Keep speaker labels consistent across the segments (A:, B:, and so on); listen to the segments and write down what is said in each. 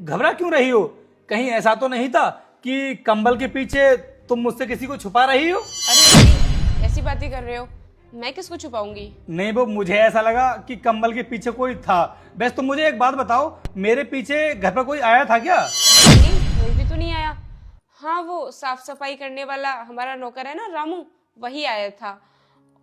A: घबरा क्यों रही हो? कहीं ऐसा तो नहीं था कि कंबल के पीछे तुम मुझसे किसी को छुपा रही हो?
B: अरे नहीं, ऐसी बातें कर रहे हो, मैं किसको छुपाऊंगी?
A: नहीं वो मुझे ऐसा लगा कि कंबल के पीछे कोई था। बस तुम मुझे एक बात बताओ, मेरे पीछे घर पर कोई आया था क्या?
B: नहीं, कोई भी तो नहीं आया। हाँ, वो साफ सफाई करने वाला हमारा नौकर है ना रामू, वही आया था,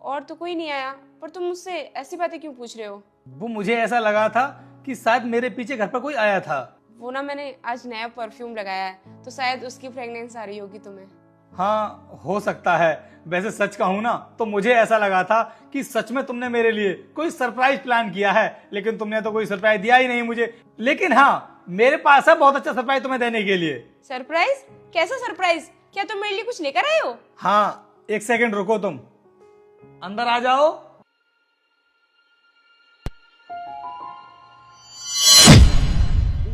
B: और तो कोई नहीं आया। पर तुम मुझसे ऐसी बातें क्यों पूछ रहे हो?
A: वो मुझे ऐसा लगा था कि शायद मेरे पीछे घर पर कोई आया था।
B: वो ना मैंने आज नया परफ्यूम लगाया है, तो शायद उसकी फ्रेगनेंस आ रही होगी तुम्हें।
A: हाँ हो सकता है। वैसे सच कहूँ ना तो मुझे ऐसा लगा था कि सच में तुमने मेरे लिए कोई सरप्राइज प्लान किया है, लेकिन तुमने तो कोई सरप्राइज दिया ही नहीं मुझे। लेकिन हाँ, मेरे पास है बहुत अच्छा सरप्राइज तुम्हें देने के लिए।
B: सरप्राइज? कैसा सरप्राइज? क्या तुम मेरे लिए कुछ लेकर आए हो?
A: हाँ, एक सेकंड रुको, तुम अंदर आ जाओ।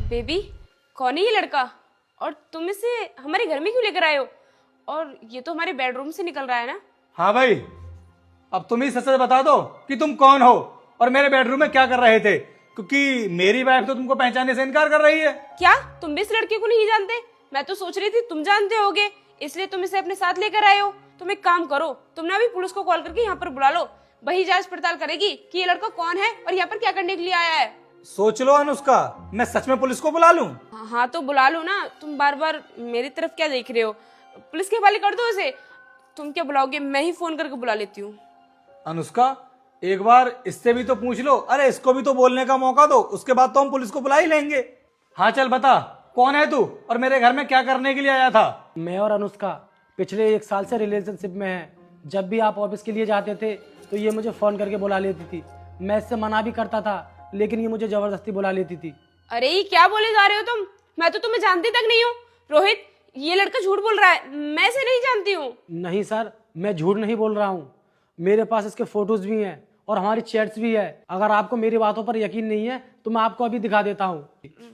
B: बेबी, कौन है ये लड़का? और तुम इसे हमारे घर में क्यों लेकर आए हो? और ये तो हमारे बेडरूम से निकल रहा है ना?
A: हाँ भाई, अब तुम ही सच सच बता दो कि तुम कौन हो और मेरे बेडरूम में क्या कर रहे थे, क्योंकि मेरी वाइफ तो तुमको पहचानने से इनकार कर रही है।
B: क्या तुम भी इस लड़के को नहीं जानते? मैं तो सोच रही थी तुम जानते होगे, इसलिए तुम इसे अपने साथ लेकर आए हो। तुम एक काम करो, तुम ना अभी पुलिस को कॉल करके यहाँ पर बुला लो। वही जांच पड़ताल करेगी कि ये लड़का कौन है और यहाँ पर क्या करने के लिए आया है।
A: सोच लो अनुष्का, मैं सच में पुलिस को बुला लूं?
B: हाँ तो बुला लो ना। तुम बार बार मेरी तरफ क्या देख रहे हो? पुलिस के हवाले कर दो इसे। तुम क्या बुलाओगे? मैं ही फोन करके बुला लेती हूँ।
A: अनुष्का, एक बार इससे भी तो पूछ लो। अरे इसको भी तो बोलने का मौका दो, उसके बाद तो हम पुलिस को बुला ही लेंगे। हाँ चल बता, कौन है तू और मेरे घर में क्या करने के लिए आया था?
C: मैं और अनुष्का पिछले 1 साल से रिलेशनशिप में हैं। जब भी आप ऑफिस के लिए जाते थे तो ये मुझे फ़ोन करके बुला लेती थी। मैं इससे मना भी करता था, लेकिन ये मुझे ज़बरदस्ती बुला लेती थी।
B: अरे ये क्या बोले जा रहे हो तुम? मैं तो तुम्हें जानती तक नहीं हूँ। रोहित, ये लड़का झूठ बोल रहा है, मैं इसे नहीं जानती हूँ।
C: नहीं सर, मैं झूठ नहीं बोल रहा हूँ। मेरे पास इसके फोटोज भी हैं और हमारी चैट्स भी है। अगर आपको मेरी बातों पर यकीन नहीं है तो मैं आपको अभी दिखा देता हूँ।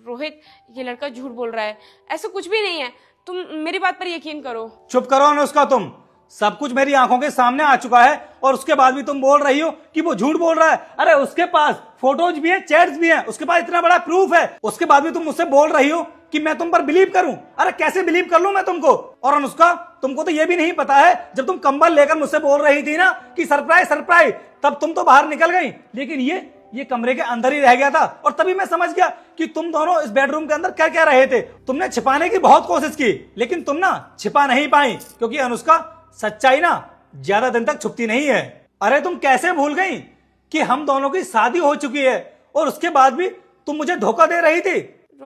B: रोहित, ये लड़का झूठ बोल रहा है, ऐसा कुछ भी नहीं है। तुम मेरी बात पर यकीन करो।
A: चुप करो अनुष्का, तुम। सब कुछ मेरी आंखों के सामने आ चुका है और उसके बाद भी तुम बोल रही हो कि वो झूठ बोल रहा है। अरे उसके पास फोटोज भी है, चैट्स भी हैं, उसके पास इतना बड़ा प्रूफ है, उसके बाद भी तुम मुझसे बोल रही हो कि मैं तुम पर बिलीव करूं। अरे कैसे बिलीव कर लूं मैं तुमको? और अनुष्का, तुमको तो ये भी नहीं पता है, जब तुम कंबल लेकर मुझसे बोल रही थी ना कि सरप्राइज सरप्राइज, तब तुम तो बाहर निकल गई, लेकिन ये कमरे के अंदर ही रह गया था। और तभी मैं समझ गया कि तुम दोनों इस बेडरूम के अंदर क्या क्या रहे थे। तुमने छिपाने की बहुत कोशिश की, लेकिन तुम ना छिपा नहीं पाई, क्योंकि अनुष्का, सच्चाई ना ज्यादा दिन तक छुपती नहीं है। अरे तुम कैसे भूल गई कि हम दोनों की शादी हो चुकी है और उसके बाद भी तुम मुझे धोखा दे रही थी?